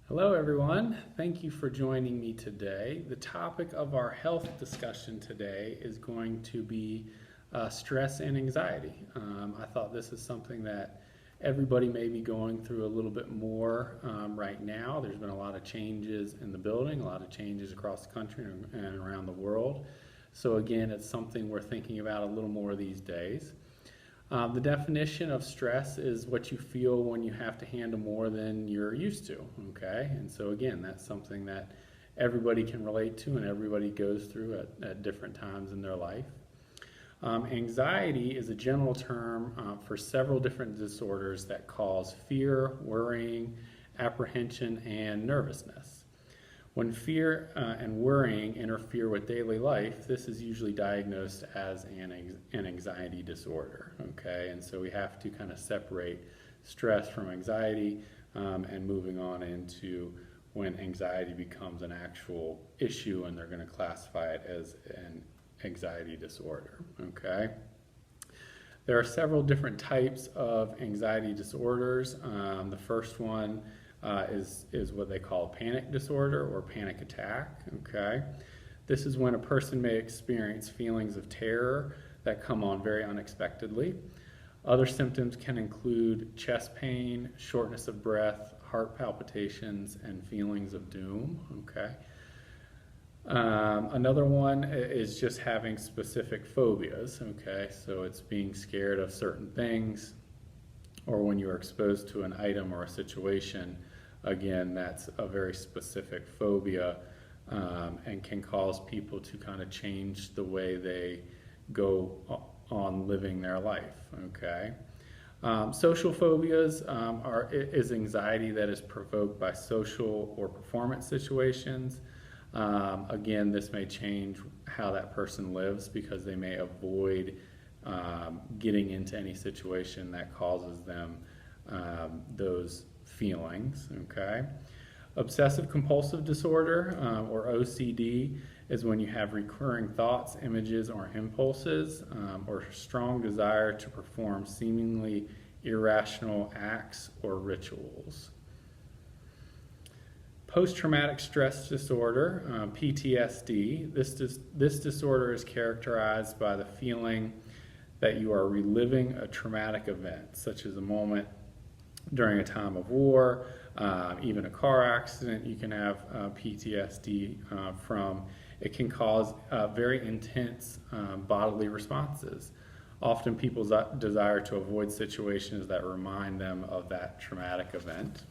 Hello, everyone. Thank you for joining me today. The topic of our health discussion today is going to be stress and anxiety. I thought this is something that everybody may be going through a little bit more right now. There's been a lot of changes in the building, a lot of changes across the country and around the world. So, again, it's something we're thinking about a little more these days. The definition of stress is what you feel when you have to handle more than you're used to, okay? And so again, that's something that everybody can relate to and everybody goes through at different times in their life. Anxiety is a general term for several different disorders that cause fear, worrying, apprehension, and nervousness. When fear and worrying interfere with daily life, this is usually diagnosed as an anxiety disorder, okay? And so we have to kind of separate stress from anxiety and moving on into when anxiety becomes an actual issue and they're going to classify it as an anxiety disorder, okay? There are several different types of anxiety disorders. The first one is what they call a panic disorder or panic attack, okay? This is when a person may experience feelings of terror that come on very unexpectedly. Other symptoms can include chest pain, shortness of breath, heart palpitations, and feelings of doom, okay? Another one is just having specific phobias, okay? So it's being scared of certain things, or when you're exposed to an item or a situation. Again, that's a very specific phobia and can cause people to kind of change the way they go on living their life, okay? Social phobias is anxiety that is provoked by social or performance situations. Again, this may change how that person lives because they may avoid getting into any situation that causes them those feelings, okay? Obsessive compulsive disorder, or OCD, is when you have recurring thoughts, images, or impulses, or strong desire to perform seemingly irrational acts or rituals. Post-traumatic stress disorder, PTSD, this disorder is characterized by the feeling that you are reliving a traumatic event, such as a moment during a time of war, even a car accident you can have PTSD from. It can cause very intense bodily responses. Often people desire to avoid situations that remind them of that traumatic event.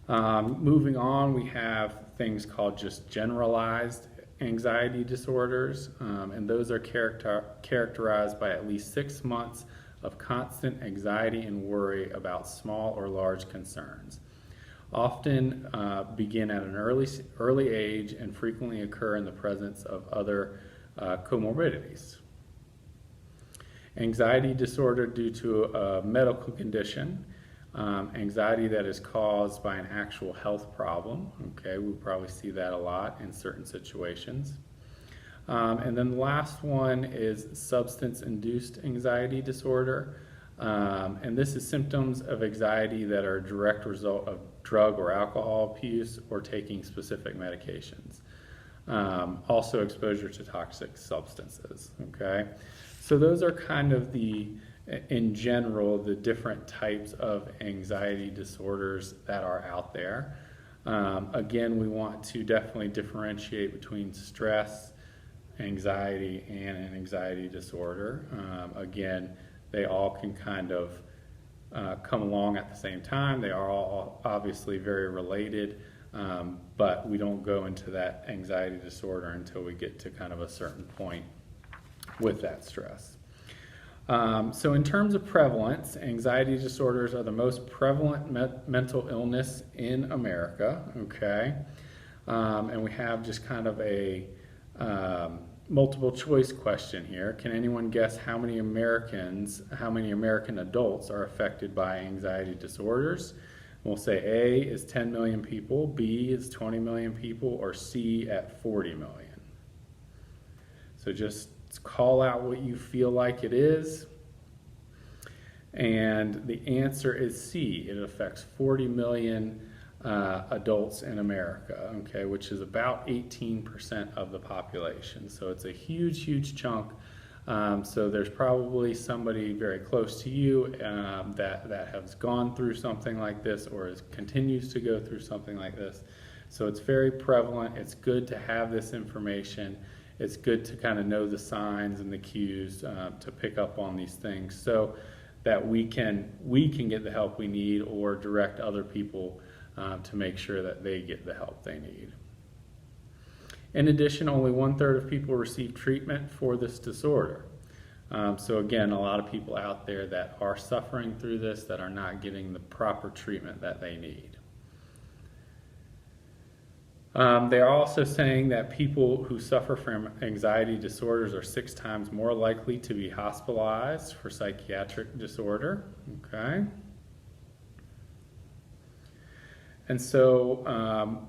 Moving on, we have things called just generalized anxiety disorders, and those are characterized by at least 6 months of constant anxiety and worry about small or large concerns. Often begin at an early age and frequently occur in the presence of other comorbidities. Anxiety disorder due to a medical condition. Anxiety that is caused by an actual health problem. Okay, we probably see that a lot in certain situations. And then the last one is substance-induced anxiety disorder. And this is symptoms of anxiety that are a direct result of drug or alcohol abuse or taking specific medications. Also exposure to toxic substances, okay? So those are kind of in general, the different types of anxiety disorders that are out there. Again, we want to definitely differentiate between stress, anxiety, and an anxiety disorder. Again, they all can kind of come along at the same time. They are all obviously very related, but we don't go into that anxiety disorder until we get to kind of a certain point with that stress. So in terms of prevalence, anxiety disorders are the most prevalent mental illness in America, okay? And we have just kind of a multiple choice question here. Can anyone guess how many American adults are affected by anxiety disorders? We'll say A is 10 million people, B is 20 million people, or C at 40 million. So just call out what you feel like it is. And the answer is C. It affects 40 million adults in America, okay, which is about 18% of the population. So it's a huge, huge chunk. So there's probably somebody very close to you that has gone through something like this or continues to go through something like this. So it's very prevalent. It's good to have this information. It's good to kind of know the signs and the cues to pick up on these things so that we can get the help we need or direct other people to make sure that they get the help they need. In addition, only 1/3 of people receive treatment for this disorder. So again, a lot of people out there that are suffering through this that are not getting the proper treatment that they need. They are also saying that people who suffer from anxiety disorders are 6 times more likely to be hospitalized for psychiatric disorder. Okay. And so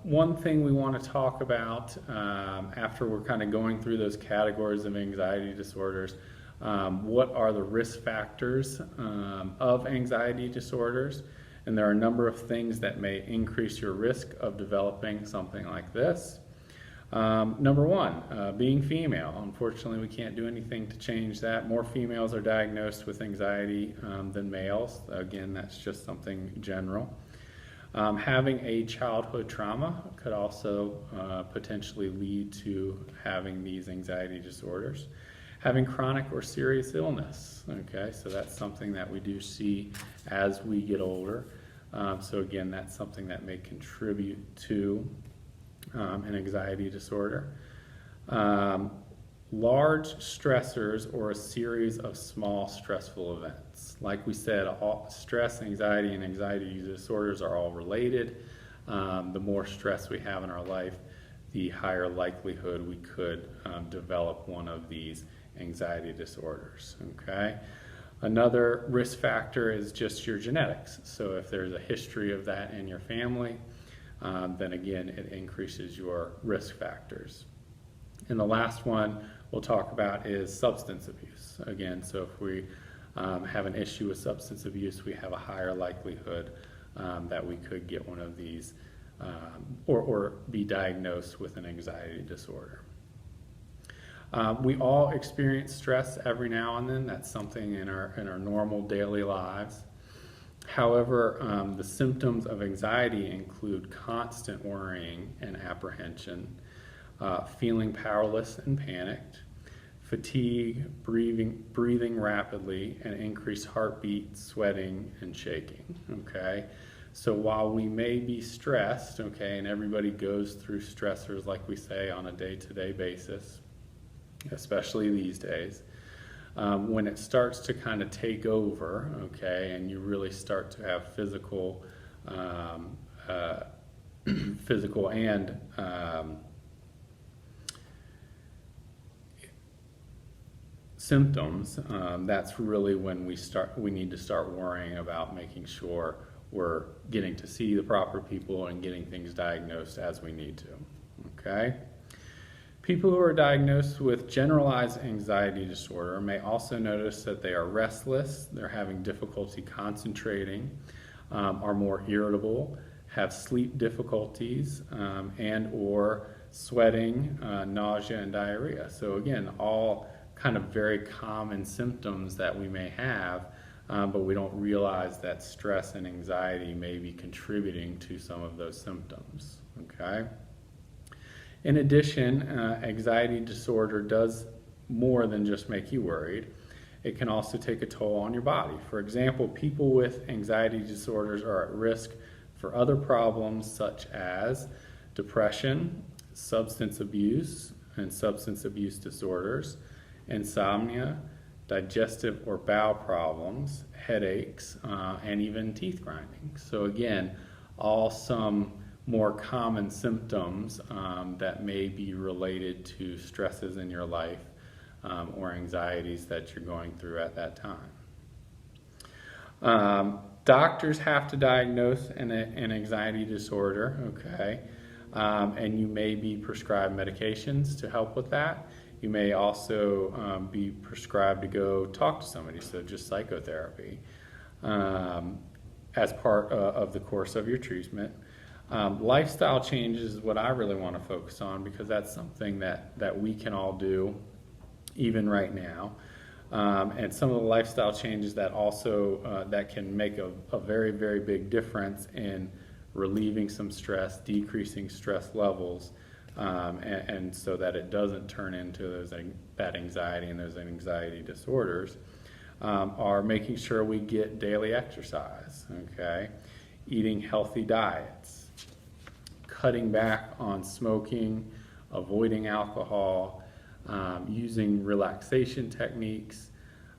one thing we want to talk about after we're kind of going through those categories of anxiety disorders, what are the risk factors of anxiety disorders? And there are a number of things that may increase your risk of developing something like this. Number one, being female. Unfortunately, we can't do anything to change that. More females are diagnosed with anxiety than males. Again, that's just something general. Having a childhood trauma could also potentially lead to having these anxiety disorders. Having chronic or serious illness, okay, so that's something that we do see as we get older. So again, that's something that may contribute to an anxiety disorder. Large stressors or a series of small stressful events. Like we said, all stress, anxiety, and anxiety disorders are all related. The more stress we have in our life, the higher likelihood we could develop one of these anxiety disorders, okay? Another risk factor is just your genetics. So if there's a history of that in your family, then again, it increases your risk factors. And the last one we'll talk about is substance abuse. Again, so if we have an issue with substance abuse, we have a higher likelihood that we could get one of these or be diagnosed with an anxiety disorder. We all experience stress every now and then. That's something in our normal daily lives. However, the symptoms of anxiety include constant worrying and apprehension, feeling powerless and panicked, fatigue, breathing rapidly, and increased heartbeat, sweating, and shaking. Okay, so while we may be stressed, okay, and everybody goes through stressors, like we say, on a day-to-day basis, especially these days, when it starts to kind of take over, okay, and you really start to have physical and symptoms, that's really when we need to start worrying about making sure we're getting to see the proper people and getting things diagnosed as we need to, okay? People who are diagnosed with generalized anxiety disorder may also notice that they are restless, they're having difficulty concentrating, are more irritable, have sleep difficulties, and or sweating, nausea, and diarrhea. So again, all kind of very common symptoms that we may have, but we don't realize that stress and anxiety may be contributing to some of those symptoms, okay? In addition, anxiety disorder does more than just make you worried. It can also take a toll on your body. For example, people with anxiety disorders are at risk for other problems such as depression, substance abuse and substance abuse disorders, insomnia, digestive or bowel problems, headaches, and even teeth grinding. So again, all some more common symptoms that may be related to stresses in your life or anxieties that you're going through at that time. Doctors have to diagnose an anxiety disorder, okay, and you may be prescribed medications to help with that. You may also be prescribed to go talk to somebody, so just psychotherapy. as part of the course of your treatment. Lifestyle changes is what I really want to focus on, because that's something that we can all do even right now. And some of the lifestyle changes that also that can make a very, very big difference in relieving some stress, decreasing stress levels, and so that it doesn't turn into that anxiety and those anxiety disorders, are making sure we get daily exercise, okay? Eating healthy diets, cutting back on smoking, avoiding alcohol, using relaxation techniques,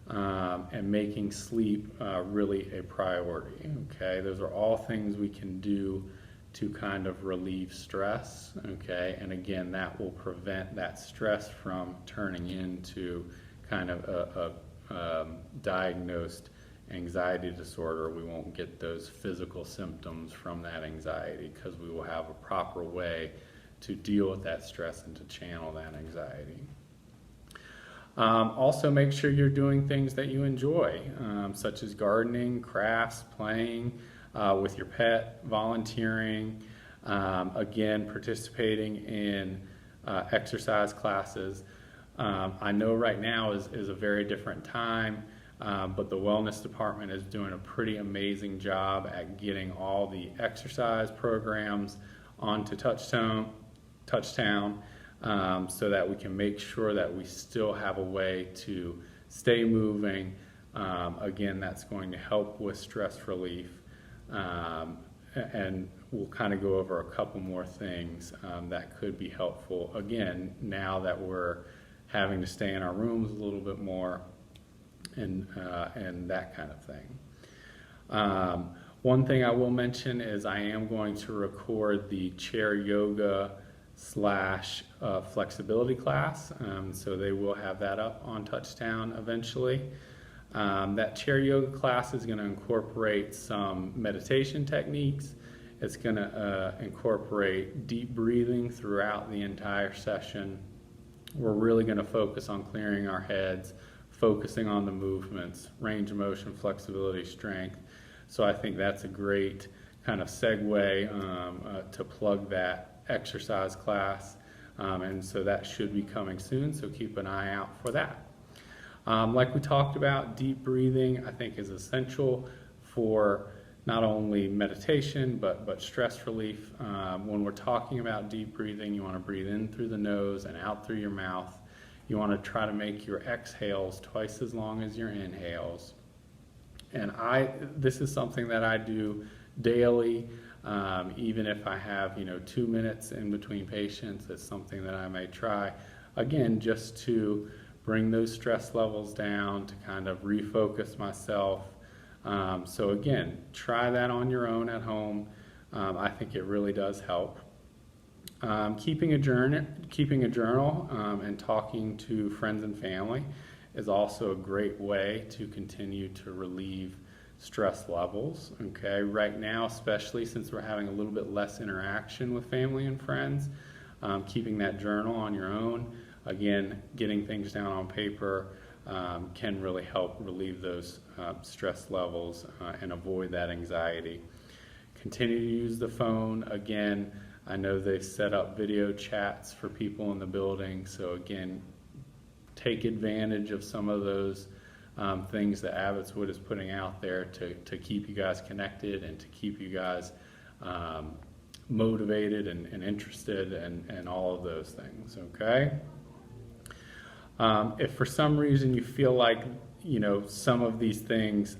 and making sleep really a priority, okay? Those are all things we can do to kind of relieve stress, okay? And again, that will prevent that stress from turning into kind of a diagnosed anxiety disorder. We won't get those physical symptoms from that anxiety, because we will have a proper way to deal with that stress and to channel that anxiety. Also, make sure you're doing things that you enjoy, such as gardening, crafts, playing with your pet, volunteering, again, participating in exercise classes. I know right now is a very different time, but the wellness department is doing a pretty amazing job at getting all the exercise programs onto Touchtown, so that we can make sure that we still have a way to stay moving. Again, that's going to help with stress relief. And we'll kind of go over a couple more things that could be helpful, again, now that we're having to stay in our rooms a little bit more, and that kind of thing. One thing I will mention is I am going to record the chair yoga / flexibility class, so they will have that up on Touchtown eventually. That chair yoga class is going to incorporate some meditation techniques. It's going to incorporate deep breathing throughout the entire session. We're really going to focus on clearing our heads, focusing on the movements, range of motion, flexibility, strength. So I think that's a great kind of segue to plug that exercise class. And so that should be coming soon, so keep an eye out for that. Like we talked about, deep breathing I think is essential for not only meditation but stress relief. When we're talking about deep breathing, you want to breathe in through the nose and out through your mouth. You want to try to make your exhales twice as long as your inhales. And this is something that I do daily, even if I have 2 minutes in between patients. It's something that I may try, again, just to bring those stress levels down, to kind of refocus myself. So again, try that on your own at home. I think it really does help. Keeping a journal and talking to friends and family is also a great way to continue to relieve stress levels. Okay, right now, especially since we're having a little bit less interaction with family and friends, keeping that journal on your own, again, getting things down on paper, can really help relieve those stress levels and avoid that anxiety. Continue to use the phone. Again, I know they've set up video chats for people in the building, so again, take advantage of some of those things that Abbotswood is putting out there to keep you guys connected and to keep you guys motivated and interested and all of those things, okay? If for some reason you feel like some of these things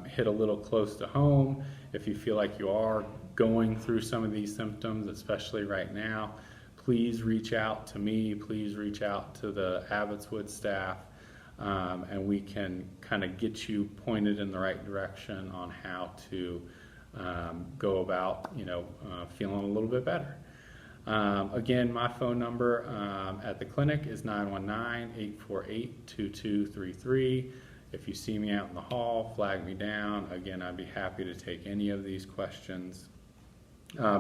hit a little close to home, if you feel like you are going through some of these symptoms, especially right now, please reach out to me, please reach out to the Abbotswood staff, and we can kind of get you pointed in the right direction on how to go about feeling a little bit better. Again, my phone number at the clinic is 919-848-2233. If you see me out in the hall, flag me down. Again, I'd be happy to take any of these questions.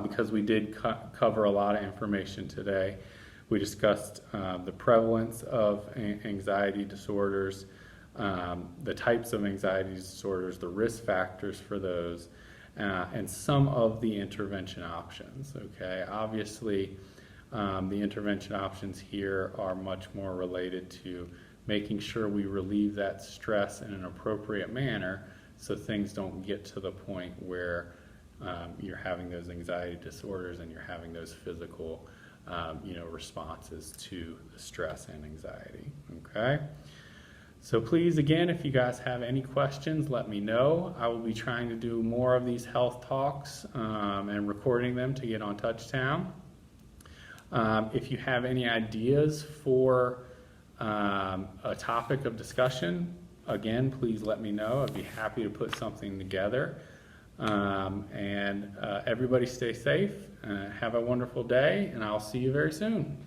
Because we did cover a lot of information today. We discussed the prevalence of anxiety disorders, the types of anxiety disorders, the risk factors for those, and some of the intervention options. Okay, obviously, the intervention options here are much more related to making sure we relieve that stress in an appropriate manner so things don't get to the point where you're having those anxiety disorders and you're having those physical responses to the stress and anxiety. Okay, so please, again, if you guys have any questions, let me know. I will be trying to do more of these health talks and recording them to get on Touchtown. If you have any ideas for a topic of discussion, again, please let me know. I'd be happy to put something together. And everybody stay safe, have a wonderful day, and I'll see you very soon.